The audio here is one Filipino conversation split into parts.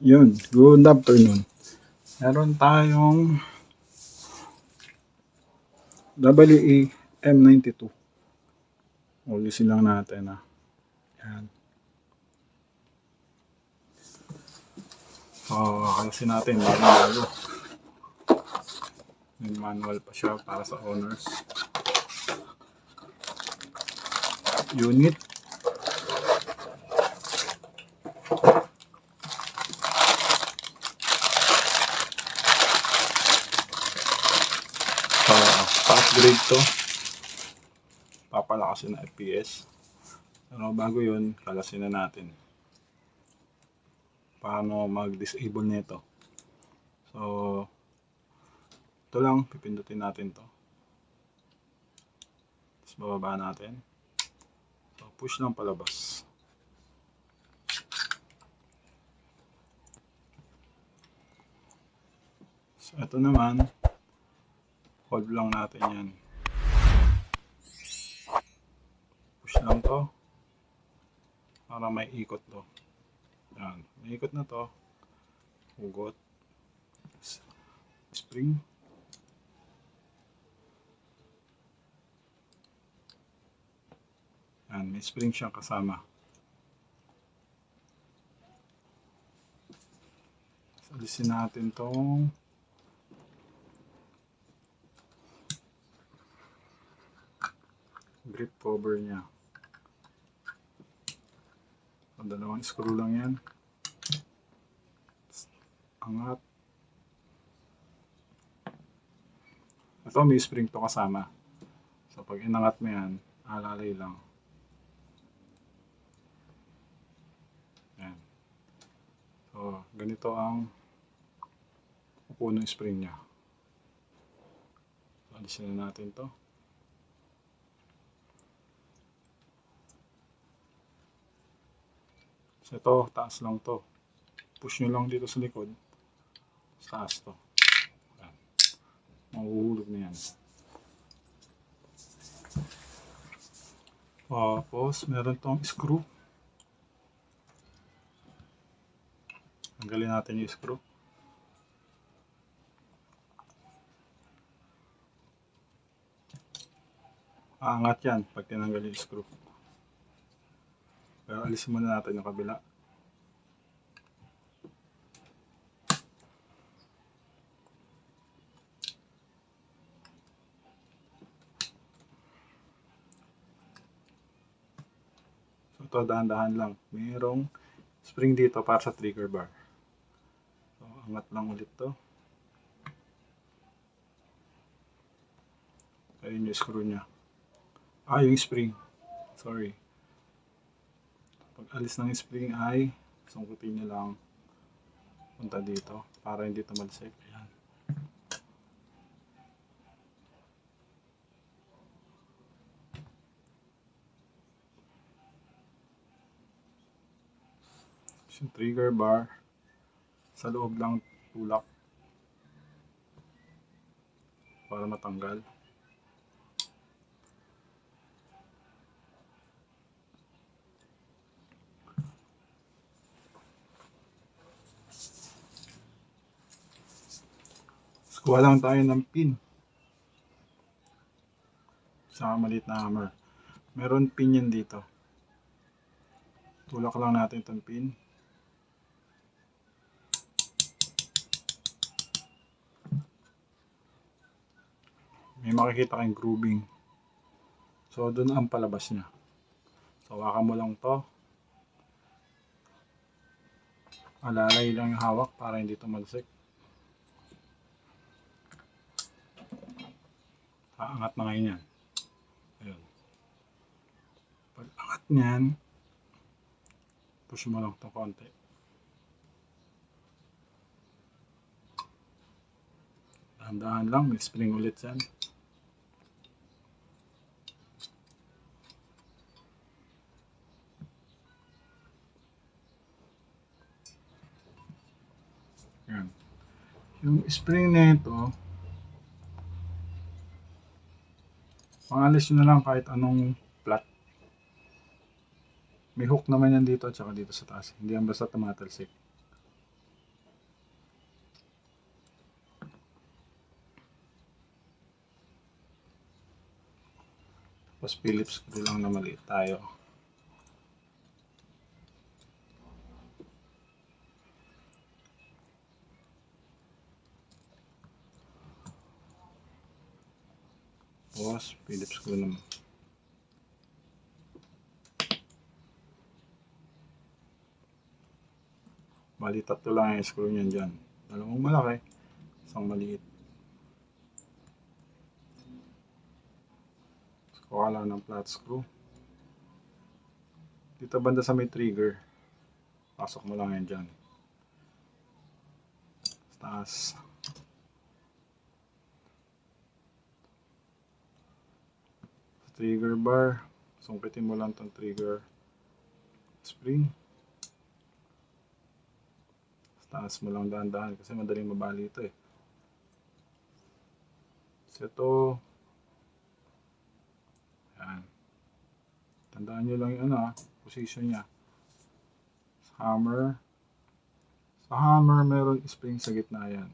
Yun, good afternoon. Meron tayong WE M92. Ulisin lang natin Yan. Kalasin natin bago. May manual pa siya para sa owners. Unit. Pa-upgrade to. Papalakasin na FPS. Pero bago yun, kalasin na natin paano mag-disable nito. So, ito lang, pipindutin natin to. Tapos bababa natin. So, push lang palabas. So, ito naman, hold lang natin yan. Push lang to para may ikot to. Yan, may ikot na to. Hugot. Spring. Yan, may spring siyang kasama. Alisin natin tong grip cover niya. So, dalawang screw lang yan. Angat. Ito may spring to kasama. So pag inangat mo yan, alalay lang. Yan. So ganito ang upo ng spring niya. So, alisin na natin to. So ito, taas lang to. Push nyo lang dito sa likod. Taas to. Yan. Mahuhulog na yan. Tapos meron tong screw. Tanggalin natin yung screw. Aangat yan pag tinanggal yung screw. Pero alisin muna natin yung kabila. So ito, dahan-dahan lang. Mayroong spring dito para sa trigger bar. So angat lang ulit to. Ayun yung screw nya. Yung spring. Sorry. Pag alis ng spring ay sungkutin nyo lang punta dito para hindi tumalsik. Ayan. Yung trigger bar sa loob lang tulak para matanggal. Kuha lang tayo ng pin sa maliit na hammer. Meron pin yan dito. Tulak lang natin itong pin. May makikita kayong grooving. So doon ang palabas niya. So hawakan mo lang to. Alalay lang yung hawak para hindi tumalsik. Aangat na ngayon yan. Ayun. Pag angat niyan, push mo lang ito konti. Dahan-dahan lang, may spring ulit yan. Yan. Yung spring nito, pangalis nyo na lang kahit anong flat. May hook naman yan dito at saka dito sa taas. Hindi yan basta tumatalsik. Tapos Phillips screw lang na maliit tayo. Tapos Phillips screw naman. Bali, tatlo lang yung screw niyan dyan. Dalawang malaki, isang maliit. Kuha lang ng flat screw. Dito banda sa may trigger, pasok mo lang yan dyan. Taas. Sa trigger bar, sungkitin mo lang tong trigger spring. Taas mo lang dahan-dahan kasi madaling mabali ito eh. So ito, yan. Tandaan nyo lang yung position niya. Sa hammer meron spring sa gitna yan.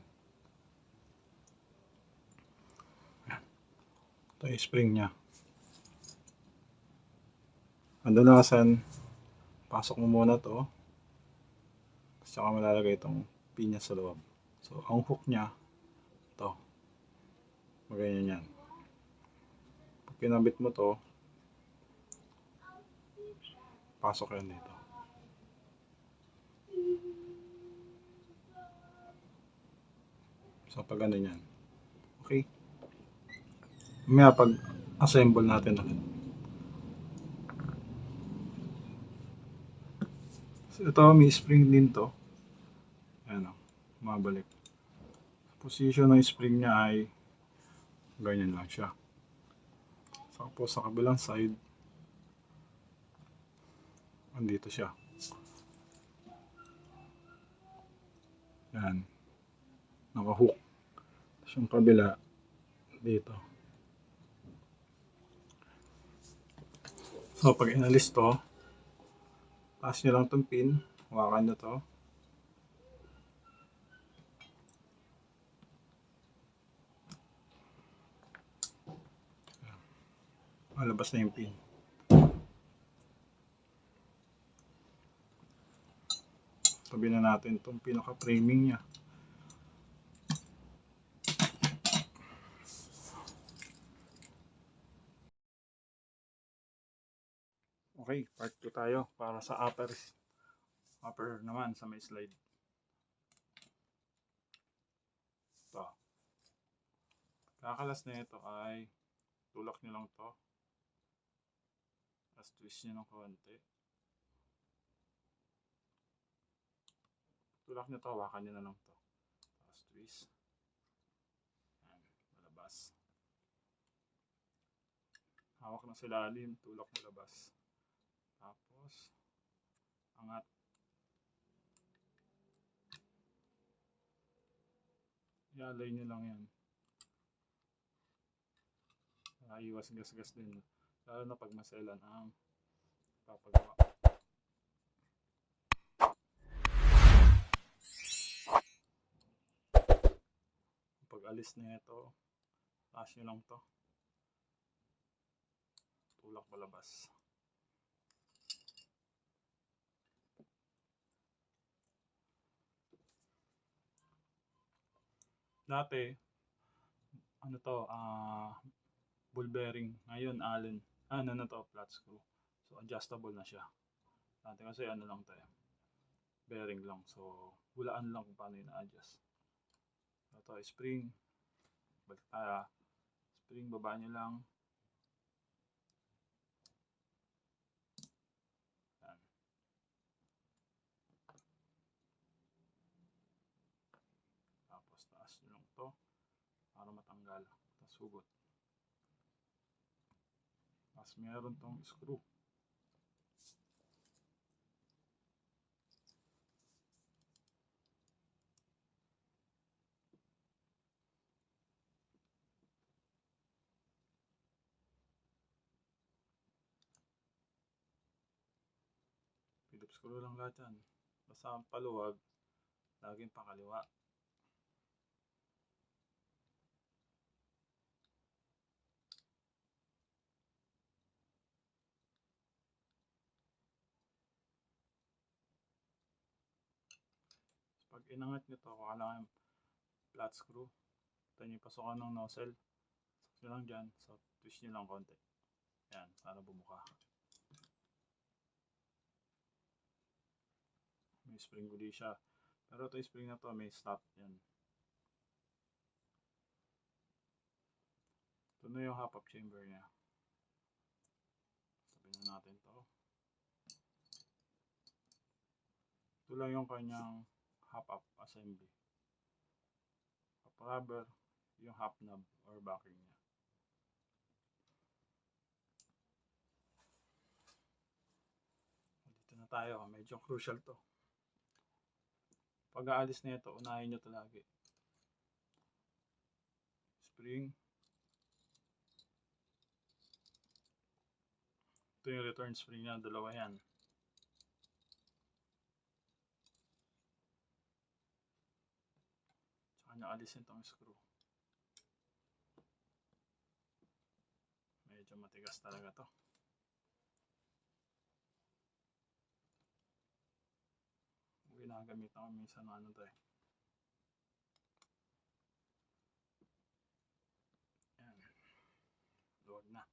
Ito yung spring niya. Kadalasan, pasok mo muna to. Saka malalagay itong pin niya sa loob. So, ang hook niya, ito. Maganyan yan. Pag kinabit mo to, pasok yan dito. So, pag ano yan. Okay. Mamaya pag assemble natin ulit. So, ito, may spring din to. Ayan o, mabalik. Position ng spring niya ay ganyan lang siya. Tapos sa kabilang side, andito siya. Yan. Naka-hook. Tapos yung kabila, dito. So, pag inalis to, taas nyo lang itong pin, hawakan nyo to. Malabas na yung pin. Tabi na natin itong pinaka-framing niya. Okay, part 2 tayo para sa upper naman sa may slide. Ito. Kakalas na ito ay tulak nyo lang to. Tapos twist nyo ng konti. Tulak nyo to, hawakan nyo na lang to. Tapos twist. Ayan, malabas. Hawak na sa lalim, tulak mo labas. Tapos, angat. I-alay nyo lang yan. Iwas gas-gas din. Lalo na pag maselan ang papagawa. Pag alis na ito, taas nyo lang to. Tulak palabas. Dati, ano to, ball bearing. Ngayon, Allen. Ano na to, flat screw. So, adjustable na siya. Dati kasi ano lang to bearing lang. So, hulaan lang kung paano ina-adjust. Ito, spring. Balik tayo. Spring, baba nyo lang. Yan. Tapos, taas nyo lang to para matanggal. Tapos, hugot. Tapos, meron tong screw. Phillips screw lang lahat yan. Basta ang paluwag, laging pakaliwa. Pag inangat nyo to, kailangan flat screw. Ito nyo yung pasukan ng nozzle. Sakit nyo lang dyan. So, twist nyo lang konti. Yan, para bumuka. May spring uli siya. Pero ito yung spring na to, may stop. Yan. Ito na yung hop-up chamber niya. Sabihin na natin to. Ito lang yung kanyang hop-up assembly. Hop rubber, yung hop knob or backing niya. Dito na tayo. Medyo crucial to. Pag aalis na ito, unahin nyo ito lagi. Spring. Ito yung return spring niya. Dalawa yan. Tsaka nyo alisin itong screw. Medyo matigas talaga to. Ginagamit ako minsan ng ano to eh. Yan. Luwag na.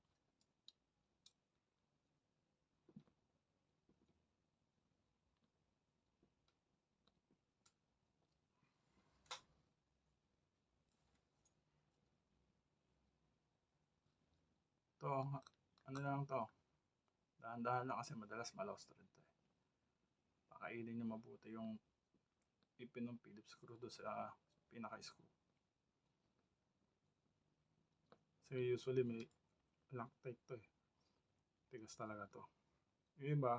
To, ano lang to. Dahan-dahan lang kasi madalas ma-lost thread to eh. Pakainin nyo mabuti yung ipin ng Phillips screw doon sa pinaka-screw. Kasi usually may Loctite to eh. Tigas talaga to. Yung iba,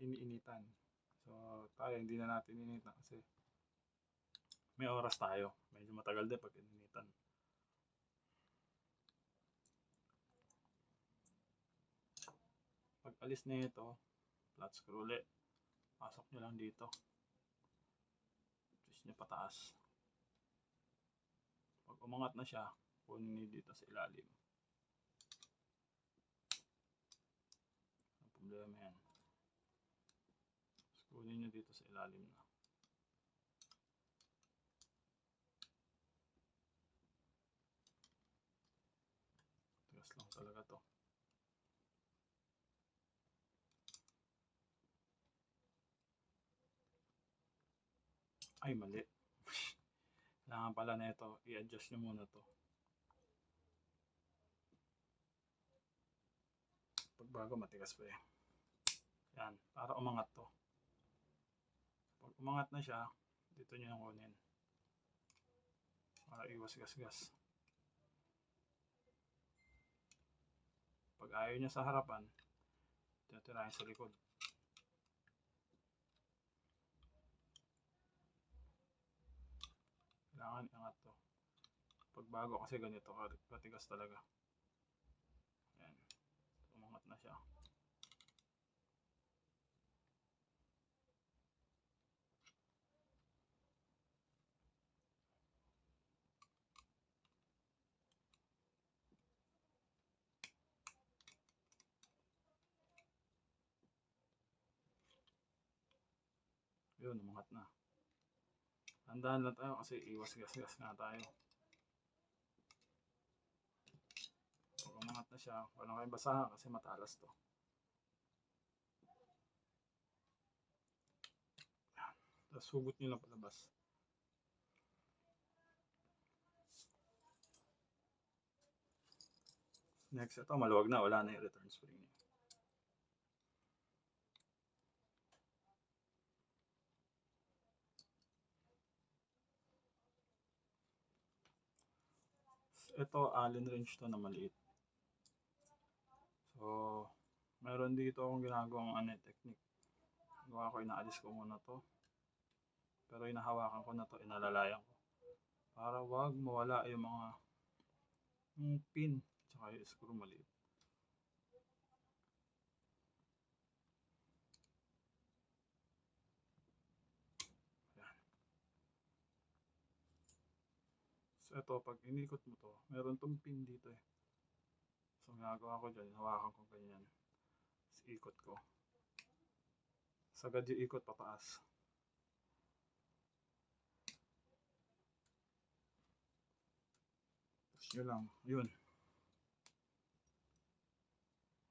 iniinitan. So, tayo hindi na natin iniinitan kasi may oras tayo. Medyo matagal din pag iniinitan. Pag alis na ito, flat screw ulit. Pasok nyo lang dito. Twist nyo pataas. Pag umangat na siya, kunin nyo dito sa ilalim. Ang problema yan. Kunin nyo dito sa ilalim na. Tigas lang talaga to. Ay, mali. Kailangan pala na ito, i-adjust nyo muna to. Pagbago, matigas pa eh. Yan, para umangat to. Pag umangat na siya, dito nyo yung kunin. Para iwas gas-gas. Pag ayaw nyo sa harapan, titirahin sa likod. Kailangan iangat to. Pagbago kasi ganito, katigas talaga. Yan, umangat na siya. Yun, umangat na. Tandaan lang tayo kasi iwas gas-gas nga tayo. Pag umangat na siya, walang kayong basahan kasi matalas to. Yan. Tapos hugot nyo lang palabas. Next, ito maluwag na, wala na yung return spring niya. Ito, Allen wrench to na maliit. So, meron dito akong ginagawang technique. Gawa ko, inaalis ko muna to. Pero inahawakan ko na to, inalalayan ko. Para wag mawala yung mga pin, tsaka yung screw maliit. Yan. So, ito, pag inikot mo to, meron tong pin dito eh. So, ginagawa ko dyan, hawakan ko ganyan. Tapos ikot ko. Sagad yung ikot pataas. Yun lang. Yun.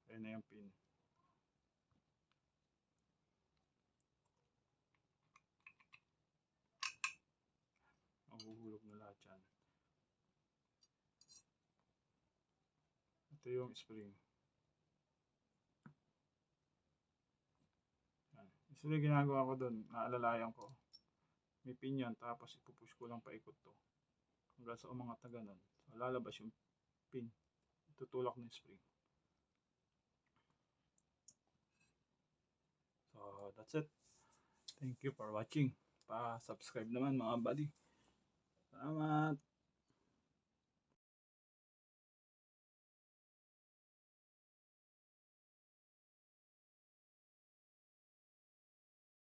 Ayun na yung pin. Mahuhulog na lahat yan. Ito yung spring. Yan. Isa yung ginagawa ko dun, naalalayan ko. May pin yan, tapos ipupush ko lang paikot to. Hanggang sa umangat na ganun. So, lalabas yung pin. Tutulak ng spring. So, that's it. Thank you for watching. Pa-subscribe naman mga buddy. Salamat!